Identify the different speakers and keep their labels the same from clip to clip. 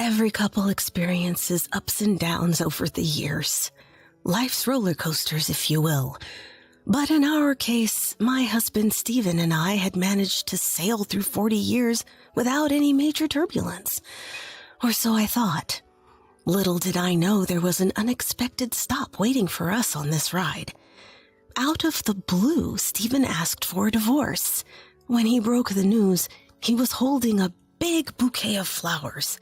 Speaker 1: Every couple experiences ups and downs over the years. Life's roller coasters, if you will. But in our case, my husband Stephen and I had managed to sail through 40 years without any major turbulence. Or so I thought. Little did I know there was an unexpected stop waiting for us on this ride. Out of the blue, Stephen asked for a divorce. When he broke the news, he was holding a big bouquet of flowers.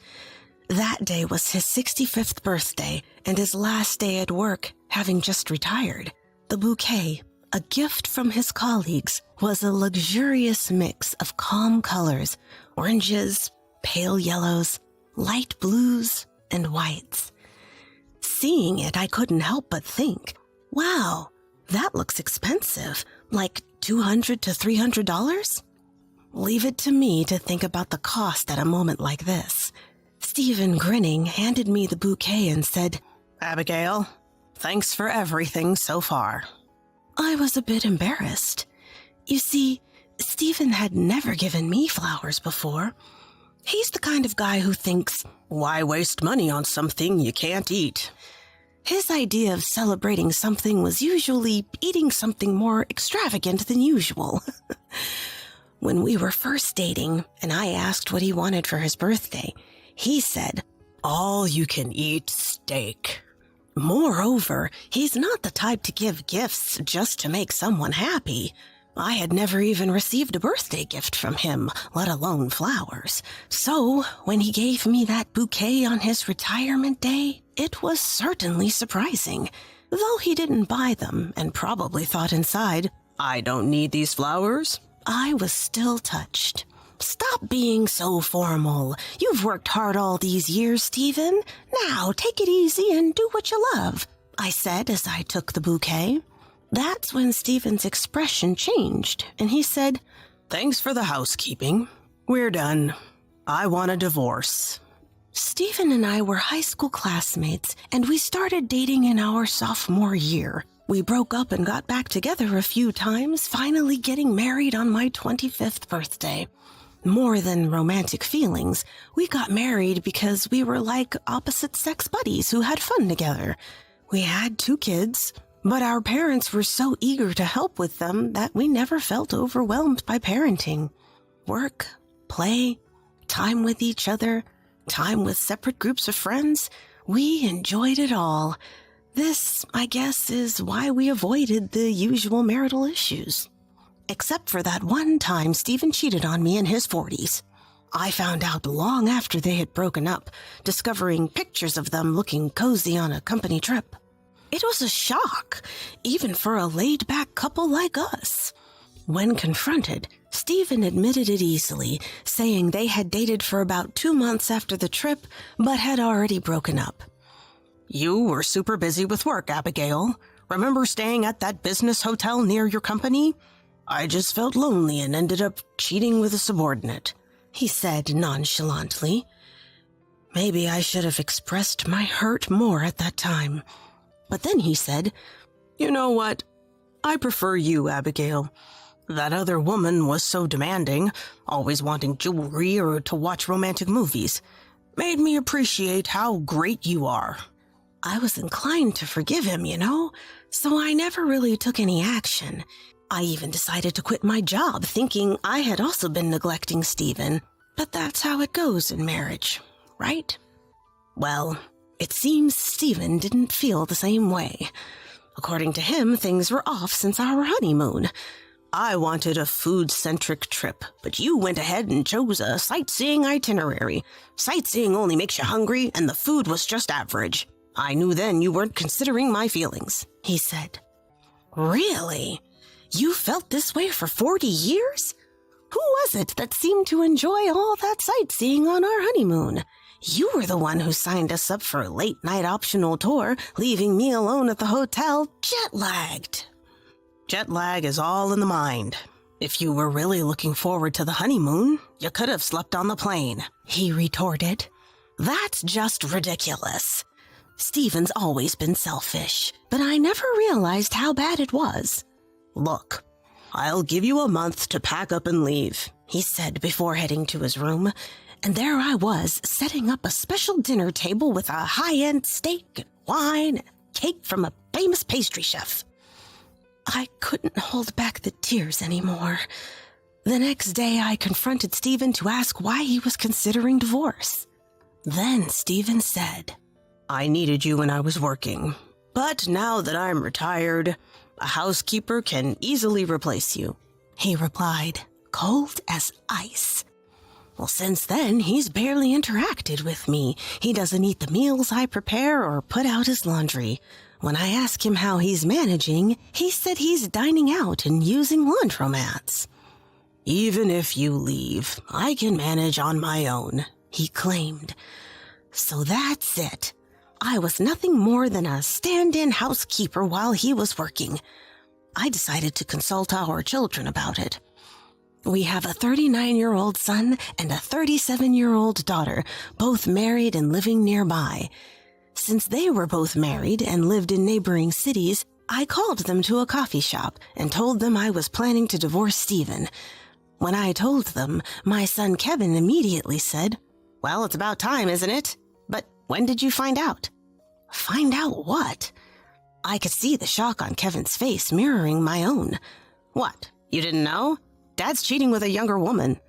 Speaker 1: That day was his 65th birthday and his last day at work, having just retired. The bouquet, a gift from his colleagues, was a luxurious mix of calm colors, oranges, pale yellows, light blues, and whites. Seeing it, I couldn't help but think, wow, that looks expensive, like $200 to $300? Leave it to me to think about the cost at a moment like this. Stephen, grinning, handed me the bouquet and said, "Abigail, thanks for everything so far." I was a bit embarrassed. You see, Stephen had never given me flowers before. He's the kind of guy who thinks, why waste money on something you can't eat? His idea of celebrating something was usually eating something more extravagant than usual. When we were first dating and I asked what he wanted for his birthday, he said, all-you-can-eat steak. Moreover, he's not the type to give gifts just to make someone happy. I had never even received a birthday gift from him, let alone flowers. So, when he gave me that bouquet on his retirement day, it was certainly surprising. Though he didn't buy them and probably thought inside, I don't need these flowers, I was still touched. Stop being so formal. You've worked hard all these years, Stephen. Now, take it easy and do what you love, I said as I took the bouquet. That's when Stephen's expression changed, and he said, "Thanks for the housekeeping. We're done. I want a divorce." Stephen and I were high school classmates, and we started dating in our sophomore year. We broke up and got back together a few times, finally getting married on my 25th birthday. More than romantic feelings, we got married because we were like opposite-sex buddies who had fun together. We had 2 kids, but our parents were so eager to help with them that we never felt overwhelmed by parenting. Work, play, time with each other, time with separate groups of friends, we enjoyed it all. This, I guess, is why we avoided the usual marital issues. Except for that one time Stephen cheated on me in his 40s. I found out long after they had broken up, discovering pictures of them looking cozy on a company trip. It was a shock, even for a laid-back couple like us. When confronted, Stephen admitted it easily, saying they had dated for about 2 months after the trip, but had already broken up. "You were super busy with work, Abigail. Remember staying at that business hotel near your company? I just felt lonely and ended up cheating with a subordinate," he said nonchalantly. Maybe I should have expressed my hurt more at that time. But then he said, "You know what? I prefer you, Abigail. That other woman was so demanding, always wanting jewelry or to watch romantic movies. Made me appreciate how great you are." I was inclined to forgive him, so I never really took any action. I even decided to quit my job, thinking I had also been neglecting Stephen. But that's how it goes in marriage, right? Well, it seems Stephen didn't feel the same way. According to him, things were off since our honeymoon. I wanted a food-centric trip, but you went ahead and chose a sightseeing itinerary. Sightseeing only makes you hungry, and the food was just average. I knew then you weren't considering my feelings, he said. Really? You felt this way for 40 years? Who was it that seemed to enjoy all that sightseeing on our honeymoon? You were the one who signed us up for a late-night optional tour, leaving me alone at the hotel, jet-lagged. Jet lag is all in the mind. If you were really looking forward to the honeymoon, you could have slept on the plane, he retorted. That's just ridiculous. Stephen's always been selfish, but I never realized how bad it was. Look, I'll give you a month to pack up and leave, he said before heading to his room. and there I was setting up a special dinner table with a high-end steak and wine and cake from a famous pastry chef. I couldn't hold back the tears anymore. The next day, I confronted Stephen to ask why he was considering divorce. Then Stephen said, "I needed you when I was working, but now that I'm retired, a housekeeper can easily replace you," he replied, cold as ice. Well, since then, he's barely interacted with me. He doesn't eat the meals I prepare or put out his laundry. When I ask him how he's managing, he said he's dining out and using laundromats. "Even if you leave, I can manage on my own," he claimed. So that's it. I was nothing more than a stand-in housekeeper while he was working. I decided to consult our children about it. We have a 39-year-old son and a 37-year-old daughter, both married and living nearby. Since they were both married and lived in neighboring cities, I called them to a coffee shop and told them I was planning to divorce Stephen. When I told them, my son Kevin immediately said, "Well, it's about time, isn't it? But when did you find out?" Find out what? I could see the shock on Kevin's face mirroring my own. "What, you didn't know? Dad's cheating with a younger woman."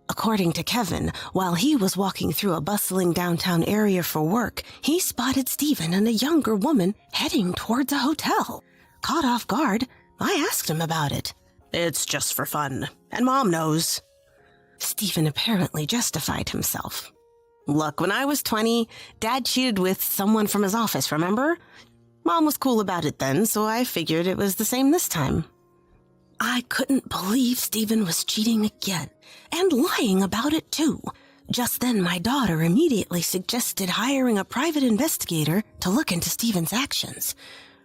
Speaker 1: According to Kevin, while he was walking through a bustling downtown area for work, he spotted Stephen and a younger woman heading towards a hotel. Caught off guard, I asked him about it. "It's just for fun, and Mom knows." Stephen apparently justified himself. "Look, when I was 20, Dad cheated with someone from his office, remember? Mom was cool about it then, so I figured it was the same this time." I couldn't believe Stephen was cheating again, and lying about it too. Just then, my daughter immediately suggested hiring a private investigator to look into Stephen's actions.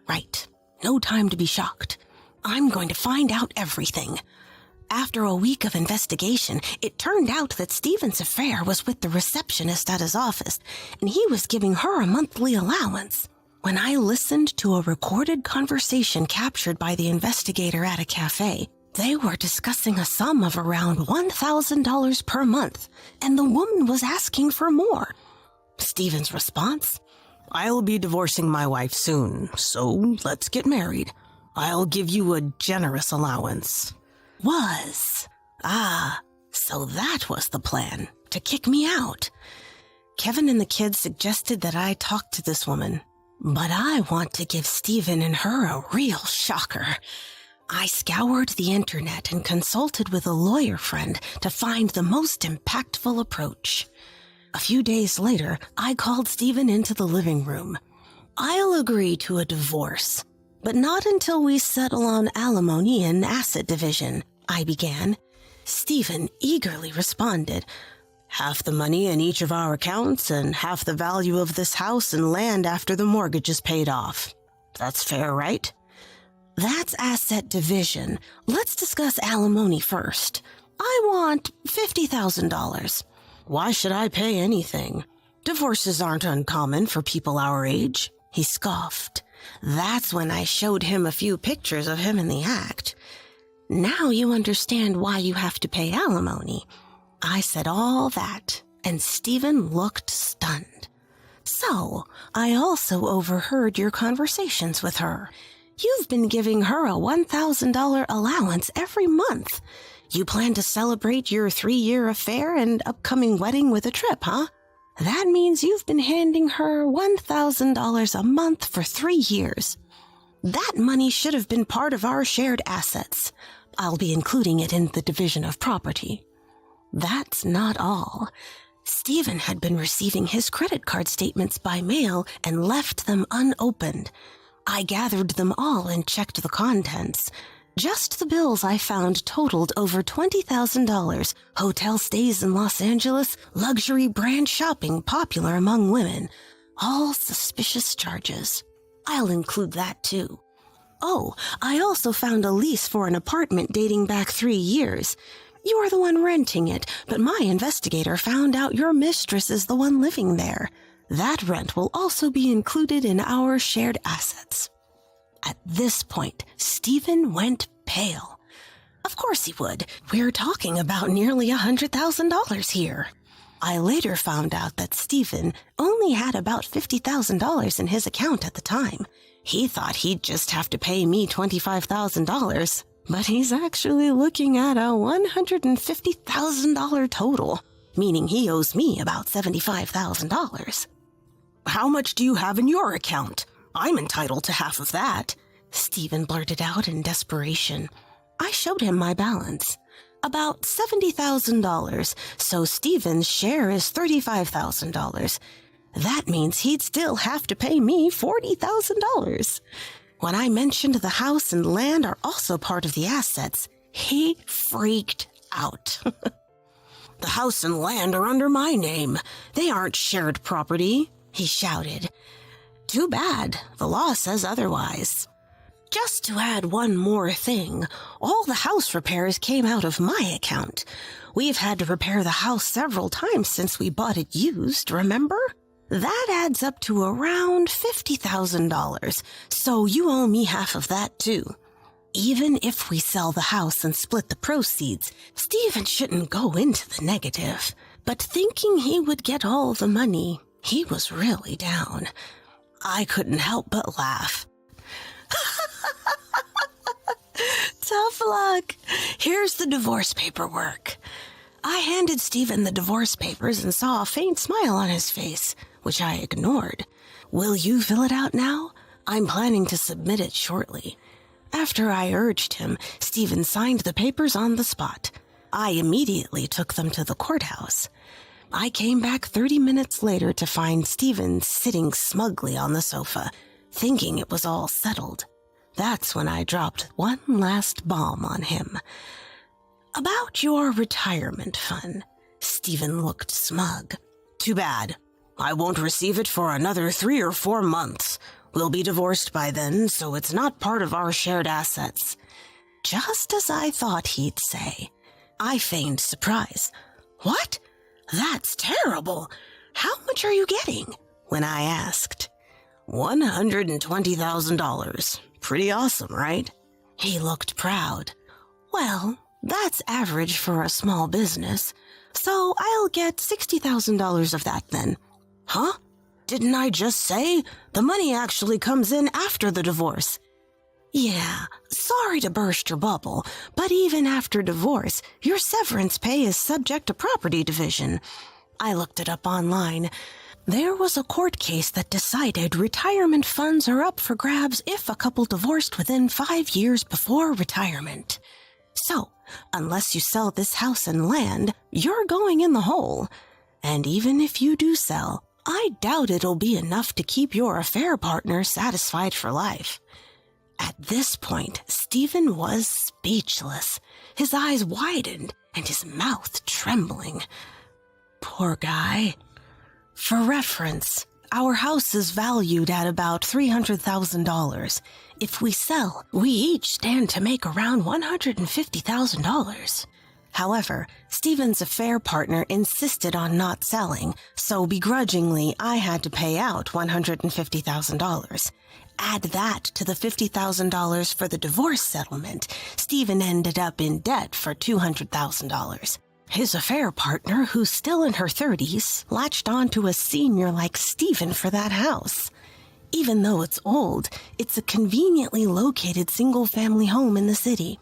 Speaker 1: Right, no time to be shocked. I'm going to find out everything. After a week of investigation, it turned out that Stephen's affair was with the receptionist at his office, and he was giving her a monthly allowance. When I listened to a recorded conversation captured by the investigator at a cafe, they were discussing a sum of around $1,000 per month, and the woman was asking for more. Stephen's response? "I'll be divorcing my wife soon, so let's get married. I'll give you a generous allowance." So that was the plan, to kick me out. Kevin and the kids suggested that I talk to this woman, but I want to give Stephen and her a real shocker. I scoured the internet and consulted with a lawyer friend to find the most impactful approach. A few days later, I called Stephen into the living room. "I'll agree to a divorce, but not until we settle on alimony and asset division," I began. Stephen eagerly responded, "Half the money in each of our accounts and half the value of this house and land after the mortgage is paid off. That's fair, right?" "That's asset division. Let's discuss alimony first. I want $50,000. "Why should I pay anything? Divorces aren't uncommon for people our age," he scoffed. That's when I showed him a few pictures of him in the act. "Now you understand why you have to pay alimony." I said all that, and Stephen looked stunned. "So, I also overheard your conversations with her. You've been giving her a $1,000 allowance every month. You plan to celebrate your 3-year affair and upcoming wedding with a trip, huh? That means you've been handing her $1,000 a month for 3 years. That money should have been part of our shared assets. I'll be including it in the division of property." That's not all. Stephen had been receiving his credit card statements by mail and left them unopened. I gathered them all and checked the contents. Just the bills I found totaled over $20,000. Hotel stays in Los Angeles, luxury brand shopping popular among women. All suspicious charges. I'll include that too. Oh, I also found a lease for an apartment dating back 3 years. You're the one renting it, but my investigator found out your mistress is the one living there. That rent will also be included in our shared assets. At this point, Stephen went pale. Of course he would. We're talking about nearly $100,000 here. I later found out that Stephen only had about $50,000 in his account at the time. He thought he'd just have to pay me $25,000, but he's actually looking at a $150,000 total, meaning he owes me about $75,000. "How much do you have in your account? I'm entitled to half of that," Stephen blurted out in desperation. I showed him my balance. About $70,000, so Stephen's share is $35,000. That means he'd still have to pay me $40,000. When I mentioned the house and land are also part of the assets, he freaked out. "The house and land are under my name. They aren't shared property," he shouted. "Too bad. The law says otherwise." Just to add one more thing, all the house repairs came out of my account. We've had to repair the house several times since we bought it used, remember? That adds up to around $50,000, so you owe me half of that too. Even if we sell the house and split the proceeds, Stephen shouldn't go into the negative. But thinking he would get all the money, he was really down. I couldn't help but laugh. "Tough luck. Here's the divorce paperwork." I handed Stephen the divorce papers and saw a faint smile on his face, which I ignored. "Will you fill it out now? I'm planning to submit it shortly." After I urged him, Stephen signed the papers on the spot. I immediately took them to the courthouse. I came back 30 minutes later to find Stephen sitting smugly on the sofa, thinking it was all settled. That's when I dropped one last bomb on him. "About your retirement fund." Stephen looked smug. "Too bad. I won't receive it for another 3 or 4 months. We'll be divorced by then, so it's not part of our shared assets." Just as I thought he'd say. I feigned surprise. "What? That's terrible. How much are you getting?" when I asked. $120,000. Pretty awesome, right?" He looked proud. "Well, that's average for a small business, so I'll get $60,000 of that then." "Huh? Didn't I just say the money actually comes in after the divorce?" "Yeah, sorry to burst your bubble, but even after divorce, your severance pay is subject to property division." I looked it up online. There was a court case that decided retirement funds are up for grabs if a couple divorced within 5 years before retirement. So, unless you sell this house and land, you're going in the hole. And even if you do sell, I doubt it'll be enough to keep your affair partner satisfied for life. At this point, Stephen was speechless, his eyes widened and his mouth trembling. Poor guy. For reference, our house is valued at about $300,000. If we sell, we each stand to make around $150,000. However, Stephen's affair partner insisted on not selling, so begrudgingly I had to pay out $150,000. Add that to the $50,000 for the divorce settlement, Stephen ended up in debt for $200,000. His affair partner, who's still in her 30s, latched onto a senior like Stephen for that house. Even though it's old, it's a conveniently located single-family home in the city.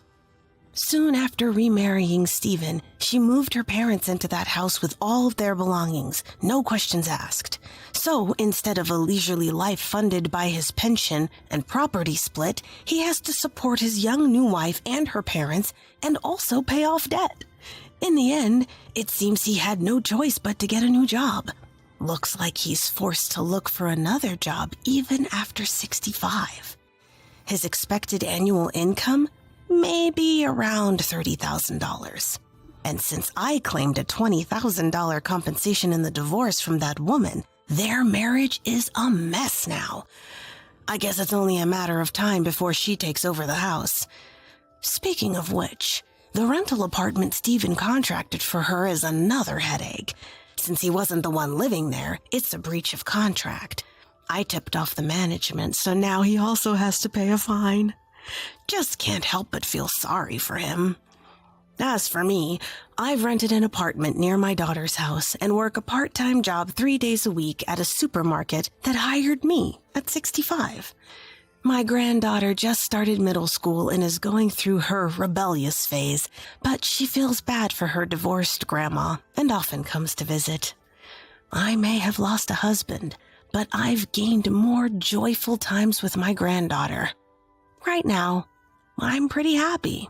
Speaker 1: Soon after remarrying Stephen, she moved her parents into that house with all of their belongings, no questions asked. So, instead of a leisurely life funded by his pension and property split, he has to support his young new wife and her parents and also pay off debt. In the end, it seems he had no choice but to get a new job. Looks like he's forced to look for another job even after 65. His expected annual income? Maybe around $30,000. And since I claimed a $20,000 compensation in the divorce from that woman, their marriage is a mess now. I guess it's only a matter of time before she takes over the house. Speaking of which, the rental apartment Stephen contracted for her is another headache. Since he wasn't the one living there, it's a breach of contract. I tipped off the management, so now he also has to pay a fine. Just can't help but feel sorry for him. As for me, I've rented an apartment near my daughter's house and work a part-time job 3 days a week at a supermarket that hired me at 65. My granddaughter just started middle school and is going through her rebellious phase, but she feels bad for her divorced grandma and often comes to visit. I may have lost a husband, but I've gained more joyful times with my granddaughter. Right now, I'm pretty happy.